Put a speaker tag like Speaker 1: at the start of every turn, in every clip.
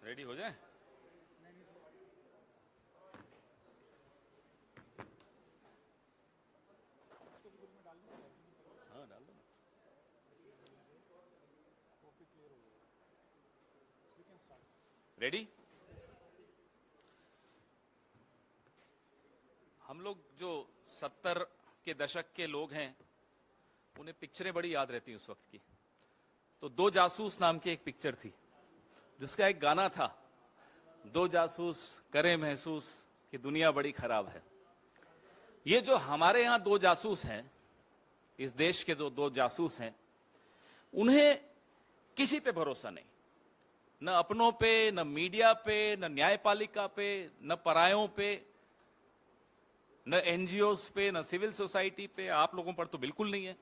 Speaker 1: Ready हो जाए। हाँ डाल दो। रेडी। हम लोग जो 70 के दशक के लोग हैं उन्हें पिक्चरें बड़ी याद रहती हैं उस वक्त की। तो दो जासूस नाम की एक पिक्चर थी जिसका एक गाना था, दो जासूस करे महसूस कि दुनिया बड़ी खराब है। ये जो हमारे यहां दो जासूस हैं, इस देश के जो दो जासूस हैं, उन्हें किसी पे भरोसा नहीं, न अपनों पे, न मीडिया पे, न न्यायपालिका पे, न परायों पे, न एनजीओस पे, न सिविल सोसाइटी पे, आप लोगों पर तो बिल्कुल नहीं है।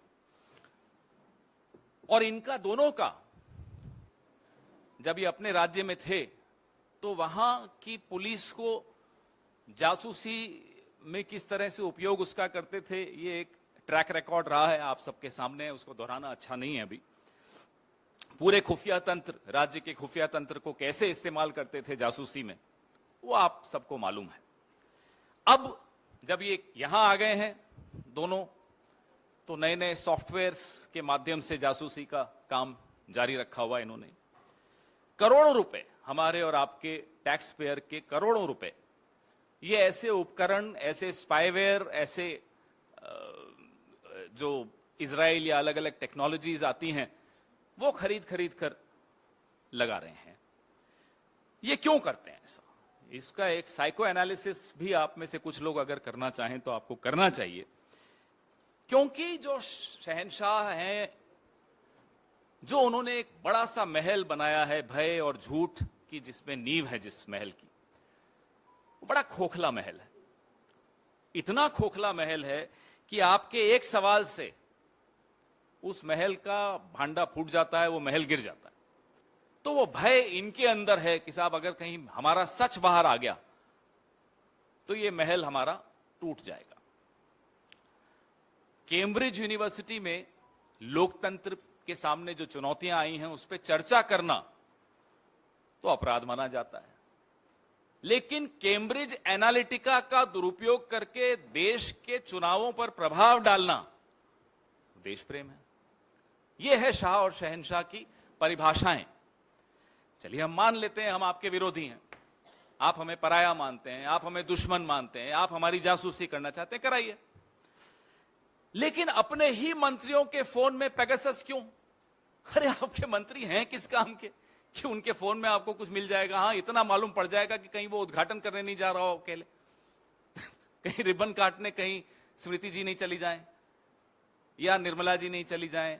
Speaker 1: और इनका दोनों का जब ये अपने राज्य में थे तो वहां की पुलिस को जासूसी में किस तरह से उपयोग उसका करते थे, ये एक ट्रैक रिकॉर्ड रहा है, आप सबके सामने है, उसको दोहराना अच्छा नहीं है। अभी पूरे खुफिया तंत्र, राज्य के खुफिया तंत्र को कैसे इस्तेमाल करते थे जासूसी में, वो आप सबको मालूम है। अब जब ये यहां आ गए हैं दोनों, तो नए नए सॉफ्टवेयर्स के माध्यम से जासूसी का काम जारी रखा हुआ इन्होंने। करोड़ों रुपए, हमारे और आपके टैक्स पेयर के करोड़ों रुपए, ये ऐसे उपकरण, ऐसे स्पाईवेयर, ऐसे जो इजराइल या अलग अलग टेक्नोलॉजीज आती हैं, वो खरीद कर लगा रहे हैं। ये क्यों करते हैं ऐसा? इसका एक साइको एनालिसिस भी आप में से कुछ लोग अगर करना चाहें तो आपको करना चाहिए। क्योंकि जो शहंशाह हैं, जो उन्होंने एक बड़ा सा महल बनाया है भय और झूठ की, जिसमें नींव है जिस महल की, वो बड़ा खोखला महल है। इतना खोखला महल है कि आपके एक सवाल से उस महल का भांडा फूट जाता है, वो महल गिर जाता है। तो वो भय इनके अंदर है कि साहब अगर कहीं हमारा सच बाहर आ गया तो ये महल हमारा टूट जाएगा। कैम्ब्रिज यूनिवर्सिटी में लोकतंत्र के सामने जो चुनौतियां आई हैं उस पर चर्चा करना तो अपराध माना जाता है, लेकिन कैम्ब्रिज एनालिटिका का दुरुपयोग करके देश के चुनावों पर प्रभाव डालना देश प्रेम है। यह है शाह और शहंशाह की परिभाषाएं। चलिए हम मान लेते हैं हम आपके विरोधी हैं, आप हमें पराया मानते हैं, आप हमें दुश्मन मानते हैं, आप हमारी जासूसी करना चाहते हैं, कराइए। लेकिन अपने ही मंत्रियों के फोन में पेगासस क्यों? अरे आपके मंत्री हैं किस काम के कि उनके फोन में आपको कुछ मिल जाएगा? हाँ, इतना मालूम पड़ जाएगा कि कहीं वो उद्घाटन करने नहीं जा रहा हो अकेले, कहीं रिबन काटने कहीं स्मृति जी नहीं चली जाएं, या निर्मला जी नहीं चली जाएं,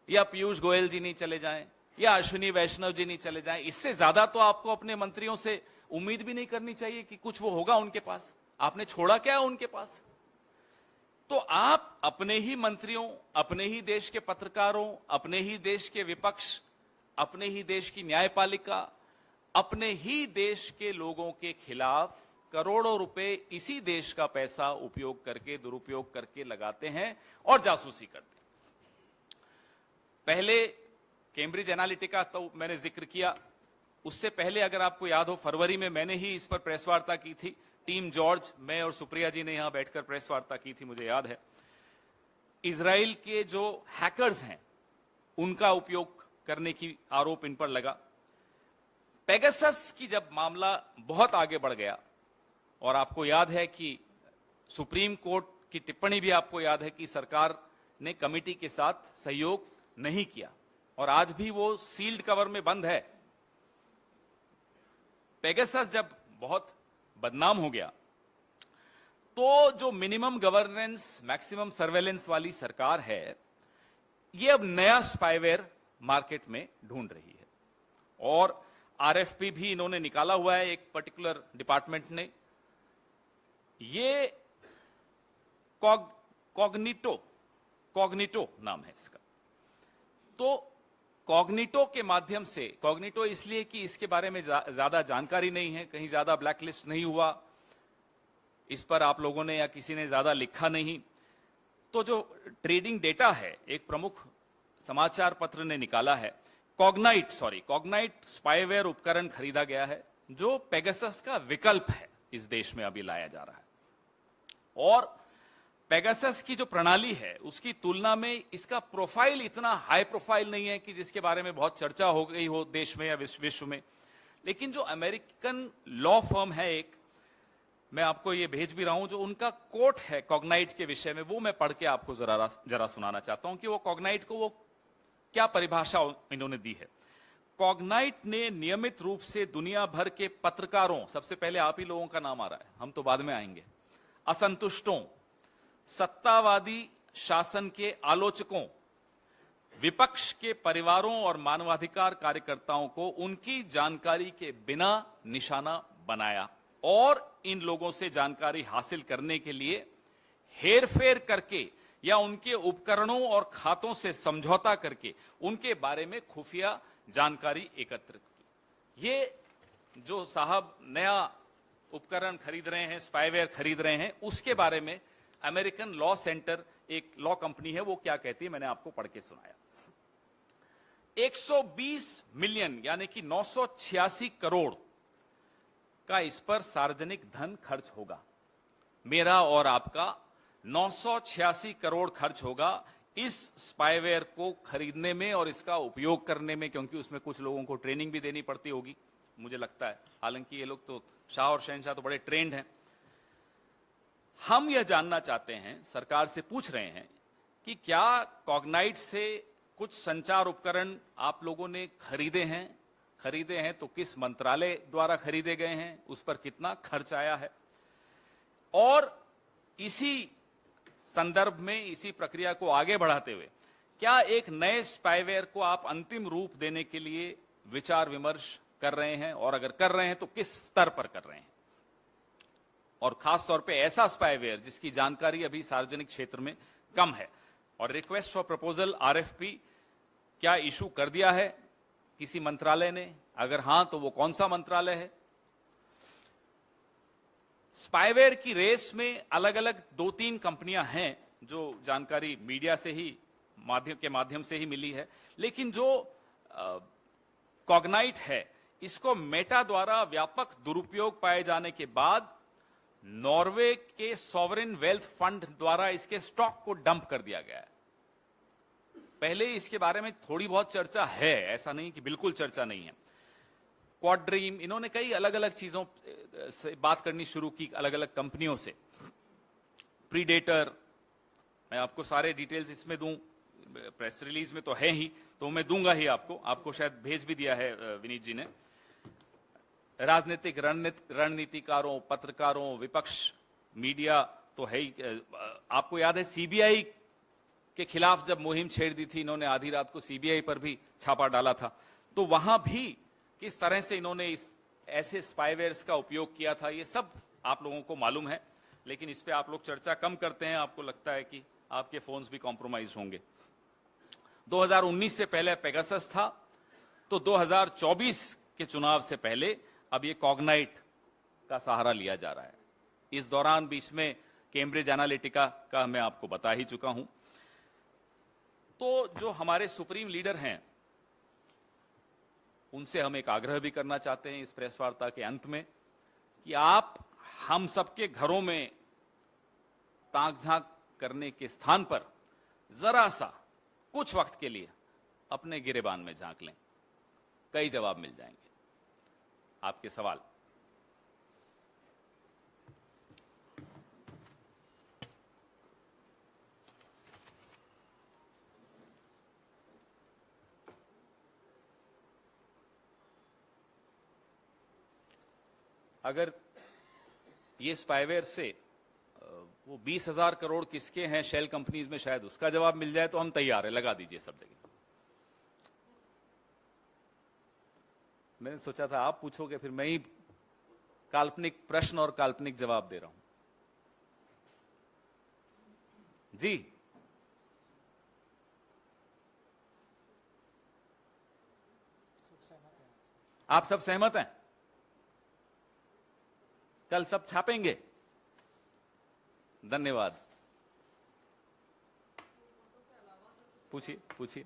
Speaker 1: या पीयूष गोयल जी नहीं चले जाएं, या अश्विनी वैष्णव जी नहीं चले जाएं। इससे ज्यादा तो आपको अपने मंत्रियों से उम्मीद भी नहीं करनी चाहिए कि कुछ वो होगा उनके पास। आपने छोड़ा क्या है उनके पास? तो आप अपने ही मंत्रियों, अपने ही देश के पत्रकारों, अपने ही देश के विपक्ष, अपने ही देश की न्यायपालिका, अपने ही देश के लोगों के खिलाफ करोड़ों रुपए इसी देश का पैसा उपयोग करके, दुरुपयोग करके लगाते हैं और जासूसी करते हैं। पहले कैम्ब्रिज एनालिटिका तो मैंने जिक्र किया, उससे पहले अगर आपको याद हो फरवरी में मैंने ही इस पर प्रेस वार्ता की थी। टीम जॉर्ज, मैं और सुप्रिया जी ने यहां बैठकर प्रेस वार्ता की थी, मुझे याद है। इजराइल के जो हैकर्स हैं उनका उपयोग करने की आरोप इन पर लगा। पेगासस की जब मामला बहुत आगे बढ़ गया, और आपको याद है कि सुप्रीम कोर्ट की टिप्पणी भी आपको याद है कि सरकार ने कमिटी के साथ सहयोग नहीं किया, और आज भी वो सील्ड कवर में बंद है। पेगासस जब बहुत बदनाम हो गया तो जो मिनिमम गवर्नेंस मैक्सिमम सर्वेलेंस वाली सरकार है, ये अब नया स्पाईवेयर मार्केट में ढूंढ रही है, और आरएफपी भी इन्होंने निकाला हुआ है एक पर्टिकुलर डिपार्टमेंट ने। ये कॉग्निटो नाम है इसका। तो कॉग्निटो के माध्यम से, कॉग्निटो इसलिए कि इसके बारे में ज्यादा जानकारी नहीं है, कहीं ज्यादा ब्लैकलिस्ट नहीं हुआ, इस पर आप लोगों ने या किसी ने ज्यादा लिखा नहीं। तो जो ट्रेडिंग डेटा है, एक प्रमुख समाचार पत्र ने निकाला है, कॉग्नाइट स्पाईवेयर उपकरण खरीदा गया है जो पेगासस का विकल्प है, इस देश में अभी लाया जा रहा है। और पेगासस की जो प्रणाली है उसकी तुलना में इसका प्रोफाइल इतना हाई प्रोफाइल नहीं है कि जिसके बारे में बहुत चर्चा हो गई हो देश में या विश्व में। लेकिन जो अमेरिकन लॉ फर्म है एक, मैं आपको ये भेज भी रहा हूं, जो उनका कोट है कॉग्नाइट के विषय में, वो मैं पढ़ के आपको जरा सुनाना चाहता हूं कि वो कॉग्नाइट को वो क्या परिभाषा इन्होंने दी है। कॉग्नाइट ने नियमित रूप से दुनिया भर के पत्रकारों, सबसे पहले आप ही लोगों का नाम आ रहा है, हम तो बाद में आएंगे, असंतुष्टों, सत्तावादी शासन के आलोचकों, विपक्ष के परिवारों और मानवाधिकार कार्यकर्ताओं को उनकी जानकारी के बिना निशाना बनाया और इन लोगों से जानकारी हासिल करने के लिए हेरफेर करके या उनके उपकरणों और खातों से समझौता करके उनके बारे में खुफिया जानकारी एकत्रित की। ये जो साहब नया उपकरण खरीद रहे हैं, स्पाईवेयर खरीद रहे हैं, उसके बारे में अमेरिकन लॉ सेंटर, एक लॉ कंपनी है, वो क्या कहती है मैंने आपको पढ़ के सुनाया। 120 मिलियन यानी कि 986 करोड़ का इस पर सार्वजनिक धन खर्च होगा। मेरा और आपका 986 करोड़ खर्च होगा इस स्पाईवेयर को खरीदने में और इसका उपयोग करने में, क्योंकि उसमें कुछ लोगों को ट्रेनिंग भी देनी पड़ती होगी मुझे लगता है। हालांकि ये लोग तो शाह और शहनशाह तो बड़े ट्रेंड हैं। हम यह जानना चाहते हैं, सरकार से पूछ रहे हैं कि क्या कॉग्नाइट से कुछ संचार उपकरण आप लोगों ने खरीदे हैं तो किस मंत्रालय द्वारा खरीदे गए हैं, उस पर कितना खर्च आया है, और इसी संदर्भ में, इसी प्रक्रिया को आगे बढ़ाते हुए क्या एक नए स्पाईवेयर को आप अंतिम रूप देने के लिए विचार विमर्श कर रहे हैं, और अगर कर रहे हैं तो किस स्तर पर कर रहे हैं, और खास तौर पे ऐसा स्पाईवेयर जिसकी जानकारी अभी सार्वजनिक क्षेत्र में कम है। और रिक्वेस्ट फॉर प्रपोजल RFP क्या इशू कर दिया है किसी मंत्रालय ने? अगर हां तो वो कौन सा मंत्रालय है? स्पाईवेयर की रेस में अलग अलग 2-3 कंपनियां हैं जो जानकारी मीडिया से ही माध्यम से ही मिली है। लेकिन जो कॉग्नाइट है, इसको मेटा द्वारा व्यापक दुरुपयोग पाए जाने के बाद नॉर्वे के सॉवरेन वेल्थ फंड द्वारा इसके स्टॉक को डंप कर दिया गया है। पहले इसके बारे में थोड़ी बहुत चर्चा है, ऐसा नहीं कि बिल्कुल चर्चा नहीं है। क्वाड्रीम, इन्होंने कई अलग अलग चीजों से बात करनी शुरू की, अलग अलग कंपनियों से। प्रीडेटर, मैं आपको सारे डिटेल्स इसमें दूं, प्रेस रिलीज में तो है ही, तो मैं दूंगा ही आपको शायद भेज भी दिया है विनीत जी ने। राजनीतिक रणनीतिकारों, पत्रकारों, विपक्ष, मीडिया तो है ही। आपको याद है CBI के खिलाफ जब मुहिम छेड़ दी थी इन्होंने, आधी रात को CBI पर भी छापा डाला था, तो वहां भी किस तरह से इन्होंने ऐसे स्पाईवेयर्स का उपयोग किया था, ये सब आप लोगों को मालूम है। लेकिन इस पे आप लोग चर्चा कम करते हैं, आपको लगता है कि आपके फोन्स भी कॉम्प्रोमाइज होंगे। 2019 से पहले पेगासस था, तो 2024 के चुनाव से पहले अब ये कॉग्नाइट का सहारा लिया जा रहा है। इस दौरान बीच में कैम्ब्रिज एनालिटिका का मैं आपको बता ही चुका हूं। तो जो हमारे सुप्रीम लीडर हैं, उनसे हम एक आग्रह भी करना चाहते हैं इस प्रेस वार्ता के अंत में कि आप हम सबके घरों में ताक झांक करने के स्थान पर जरा सा कुछ वक्त के लिए अपने गिरेबान में झांक लें, कई जवाब मिल जाएंगे। आपके सवाल। अगर ये स्पाईवेयर से वो 20,000 करोड़ किसके हैं शेल कंपनीज में, शायद उसका जवाब मिल जाए तो हम तैयार है, लगा दीजिए सब जगह। मैंने सोचा था आप पूछोगे, फिर मैं ही काल्पनिक प्रश्न और काल्पनिक जवाब दे रहा हूं। जी, आप सब सहमत हैं? कल सब छापेंगे? धन्यवाद। पूछिए।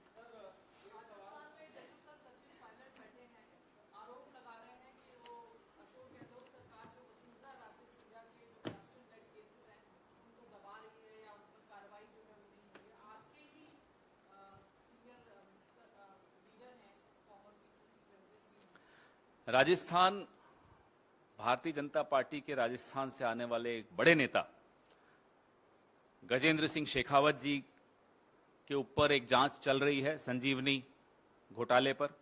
Speaker 1: राजस्थान, भारतीय जनता पार्टी के राजस्थान से आने वाले एक बड़े नेता गजेंद्र सिंह शेखावत जी के ऊपर एक जांच चल रही है संजीवनी घोटाले पर।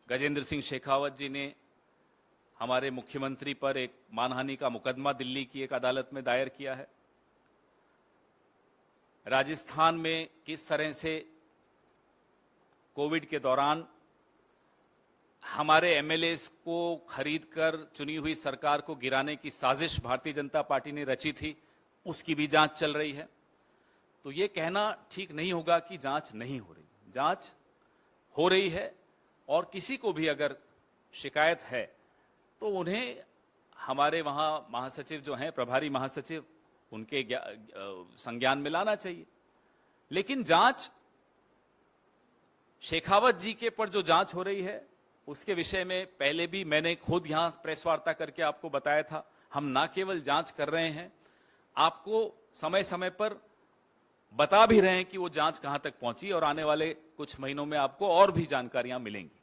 Speaker 1: गजेंद्र सिंह शेखावत जी ने हमारे मुख्यमंत्री पर एक मानहानि का मुकदमा दिल्ली की एक अदालत में दायर किया है। राजस्थान में किस तरह से कोविड के दौरान हमारे एमएलएस को खरीदकर चुनी हुई सरकार को गिराने की साजिश भारतीय जनता पार्टी ने रची थी, उसकी भी जांच चल रही है। तो ये कहना ठीक नहीं होगा कि जांच नहीं हो रही। जांच हो रही है और किसी को भी अगर शिकायत है तो उन्हें हमारे वहां महासचिव जो हैं, प्रभारी महासचिव, उनके संज्ञान में लाना चाहिए। लेकिन जांच शेखावत जी के पर जो जांच हो रही है उसके विषय में पहले भी मैंने खुद यहां प्रेस वार्ता करके आपको बताया था। हम ना केवल जांच कर रहे हैं, आपको समय समय पर बता भी रहे हैं कि वो जांच कहां तक पहुंची और आने वाले कुछ महीनों में आपको और भी जानकारियां मिलेंगी।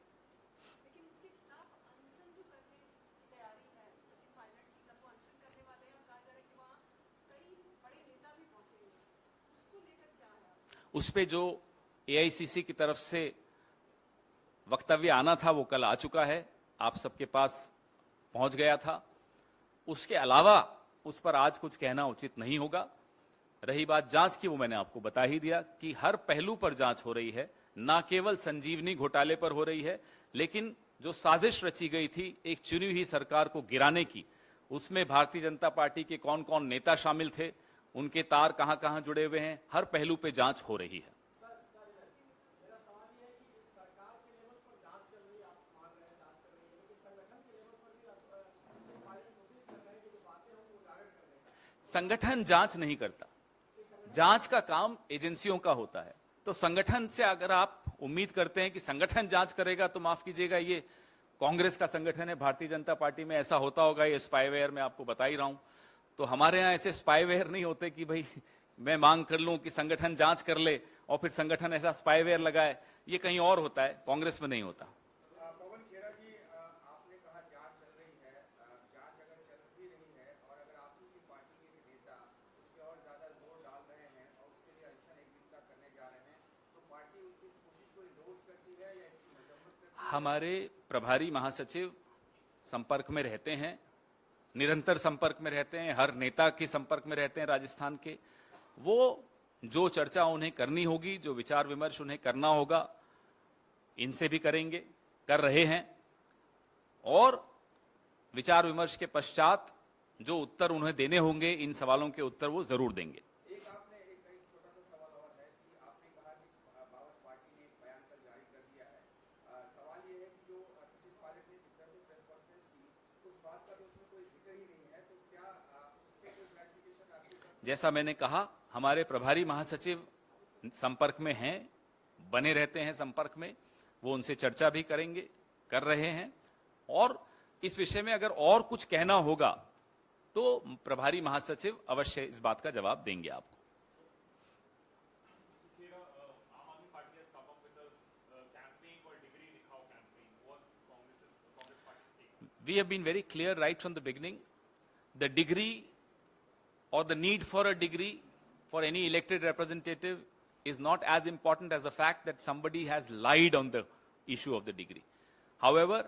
Speaker 1: उस पे जो एआईसीसी की तरफ से वक्तव्य आना था वो कल आ चुका है, आप सबके पास पहुंच गया था। उसके अलावा उस पर आज कुछ कहना उचित नहीं होगा। रही बात जांच की, वो मैंने आपको बता ही दिया कि हर पहलू पर जांच हो रही है, ना केवल संजीवनी घोटाले पर हो रही है, लेकिन जो साजिश रची गई थी एक चुनी हुई सरकार को गिराने की, उसमें भारतीय जनता पार्टी के कौन कौन नेता शामिल थे, उनके तार कहां कहां जुड़े हुए हैं, हर पहलू पे जांच हो रही है। संगठन जांच नहीं करता, जांच का काम एजेंसियों का होता है। तो संगठन से अगर आप उम्मीद करते हैं कि संगठन जांच करेगा तो माफ कीजिएगा, ये कांग्रेस का संगठन है। भारतीय जनता पार्टी में ऐसा होता होगा, ये स्पाईवेयर में आपको बता ही रहा हूं। तो हमारे यहां ऐसे स्पाईवेयर नहीं होते कि भाई मैं मांग कर लूं कि संगठन जांच कर ले और फिर संगठन ऐसा स्पाईवेयर लगाए। ये कहीं और होता है, कांग्रेस में नहीं होता। हमारे प्रभारी महासचिव संपर्क में रहते हैं, निरंतर संपर्क में रहते हैं, हर नेता के संपर्क में रहते हैं राजस्थान के। वो जो चर्चा उन्हें करनी होगी, जो विचार विमर्श उन्हें करना होगा, इनसे भी करेंगे, कर रहे हैं। और विचार विमर्श के पश्चात जो उत्तर उन्हें देने होंगे, इन सवालों के उत्तर वो जरूर देंगे। जैसा मैंने कहा, हमारे प्रभारी महासचिव संपर्क में हैं, बने रहते हैं संपर्क में, वो उनसे चर्चा भी करेंगे, कर रहे हैं। और इस विषय में अगर और कुछ कहना होगा तो प्रभारी महासचिव अवश्य इस बात का जवाब देंगे आपको। We have been very clear right from the beginning. The degree or the need for a degree for any elected representative is not as important as the fact that somebody has lied on the issue of the degree. However,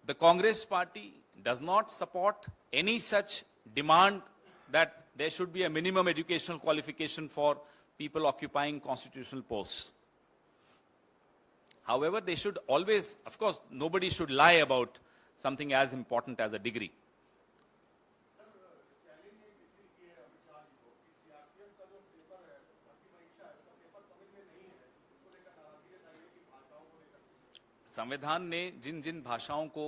Speaker 1: the Congress party does not support any such demand that there should be a minimum educational qualification for people occupying constitutional posts. However, they should always, of course, nobody should lie about something as important as a degree. संविधान ने जिन जिन भाषाओं को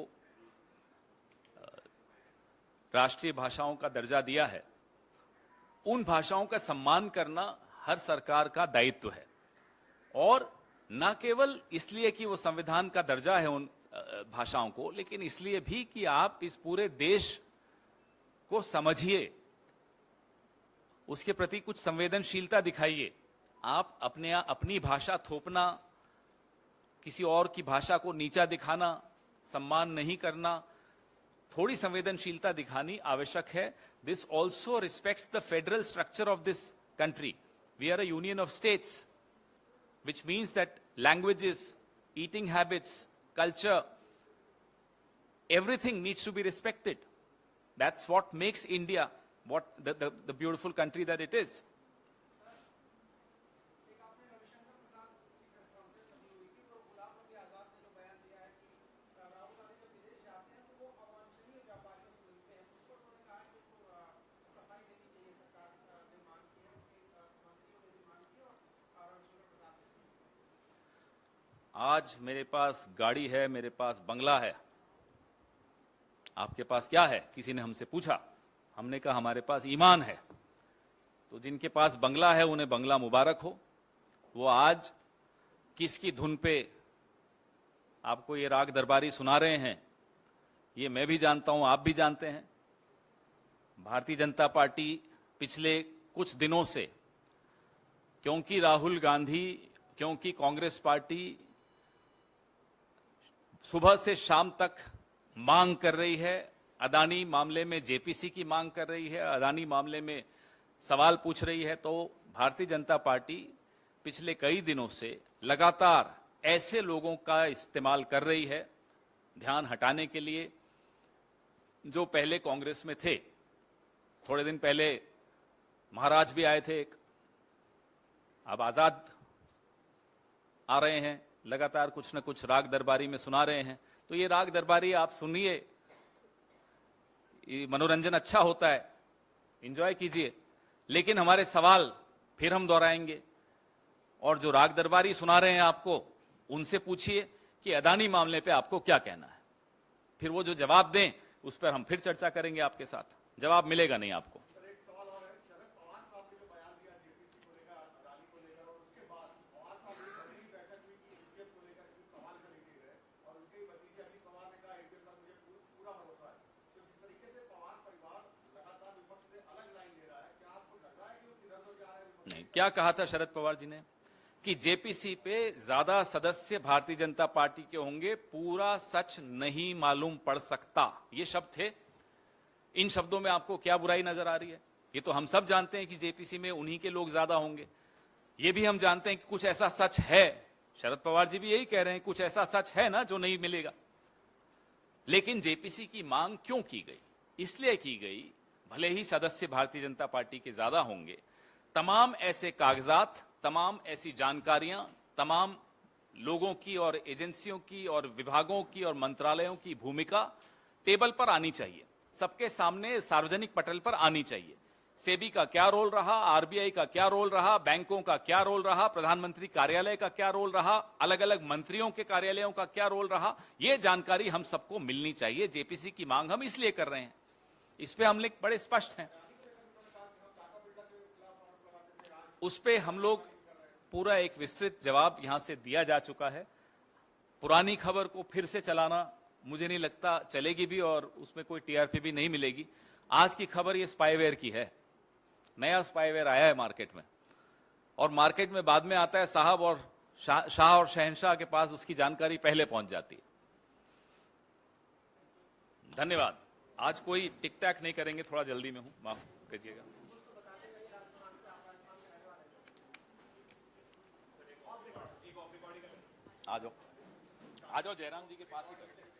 Speaker 1: राष्ट्रीय भाषाओं का दर्जा दिया है, उन भाषाओं का सम्मान करना हर सरकार का दायित्व है। और न केवल इसलिए कि वो संविधान का दर्जा है उन भाषाओं को, लेकिन इसलिए भी कि आप इस पूरे देश को समझिए, उसके प्रति कुछ संवेदनशीलता दिखाइए। आप अपनी भाषा थोपना किसी और की भाषा को नीचा दिखाना, सम्मान नहीं करना, थोड़ी संवेदनशीलता दिखानी आवश्यक है। This also respects the federal structure of this country. We are a union of states, which means that languages, eating habits, culture, everything needs to be respected. That's what makes India what the beautiful country that it is. आज मेरे पास गाड़ी है, मेरे पास बंगला है, आपके पास क्या है? किसी ने हमसे पूछा, हमने कहा हमारे पास ईमान है। तो जिनके पास बंगला है उन्हें बंगला मुबारक हो। वो आज किसकी धुन पे आपको ये राग दरबारी सुना रहे हैं, ये मैं भी जानता हूं, आप भी जानते हैं। भारतीय जनता पार्टी पिछले कुछ दिनों से, क्योंकि राहुल गांधी, क्योंकि कांग्रेस पार्टी सुबह से शाम तक मांग कर रही है, अदानी मामले में जेपीसी की मांग कर रही है, अदानी मामले में सवाल पूछ रही है, तो भारतीय जनता पार्टी पिछले कई दिनों से लगातार ऐसे लोगों का इस्तेमाल कर रही है ध्यान हटाने के लिए जो पहले कांग्रेस में थे। थोड़े दिन पहले महाराज भी आए थे एक, अब आजाद आ रहे हैं, लगातार कुछ न कुछ राग दरबारी में सुना रहे हैं। तो ये राग दरबारी आप सुनिए, मनोरंजन अच्छा होता है, एंजॉय कीजिए, लेकिन हमारे सवाल फिर हम दोहराएंगे। और जो राग दरबारी सुना रहे हैं आपको, उनसे पूछिए कि अदानी मामले पे आपको क्या कहना है। फिर वो जो जवाब दें उस पर हम फिर चर्चा करेंगे आपके साथ। जवाब मिलेगा नहीं आपको। नहीं, क्या कहा था शरद पवार जी ने कि जेपीसी पे ज्यादा सदस्य भारतीय जनता पार्टी के होंगे, पूरा सच नहीं मालूम पड़ सकता, ये शब्द थे। इन शब्दों में आपको क्या बुराई नजर आ रही है? ये तो हम सब जानते हैं कि जेपीसी में उन्हीं के लोग ज्यादा होंगे। ये भी हम जानते हैं कि कुछ ऐसा सच है, शरद पवार जी भी यही कह रहे हैं, कुछ ऐसा सच है ना जो नहीं मिलेगा। लेकिन जेपीसी की मांग क्यों की गई? इसलिए की गई, भले ही सदस्य भारतीय जनता पार्टी के ज्यादा होंगे, तमाम ऐसे कागजात, तमाम ऐसी जानकारियां, तमाम लोगों की और एजेंसियों की और विभागों की और मंत्रालयों की भूमिका टेबल पर आनी चाहिए, सबके सामने सार्वजनिक पटल पर आनी चाहिए। सेबी का क्या रोल रहा, आरबीआई का क्या रोल रहा, बैंकों का क्या रोल रहा, प्रधानमंत्री कार्यालय का क्या रोल रहा, अलग अलग मंत्रियों के कार्यालयों का क्या रोल रहा, यह जानकारी हम सबको मिलनी चाहिए। जेपीसी की मांग हम इसलिए कर रहे हैं, इस पे हम लोग बड़े स्पष्ट हैं। उस पे हम लोग पूरा एक विस्तृत जवाब यहां से दिया जा चुका है। पुरानी खबर को फिर से चलाना मुझे नहीं लगता चलेगी भी, और उसमें कोई टीआरपी भी नहीं मिलेगी। आज की खबर ये स्पाईवेयर की है, नया स्पाईवेयर आया है मार्केट में, और मार्केट में बाद में आता है साहब, और शाह और शहनशाह के पास उसकी जानकारी पहले पहुंच जाती है। धन्यवाद। आज कोई टिक टैक नहीं करेंगे, थोड़ा जल्दी में हूं, माफ कीजिएगा। आ जाओ जयराम जी के पास ही करते हैं।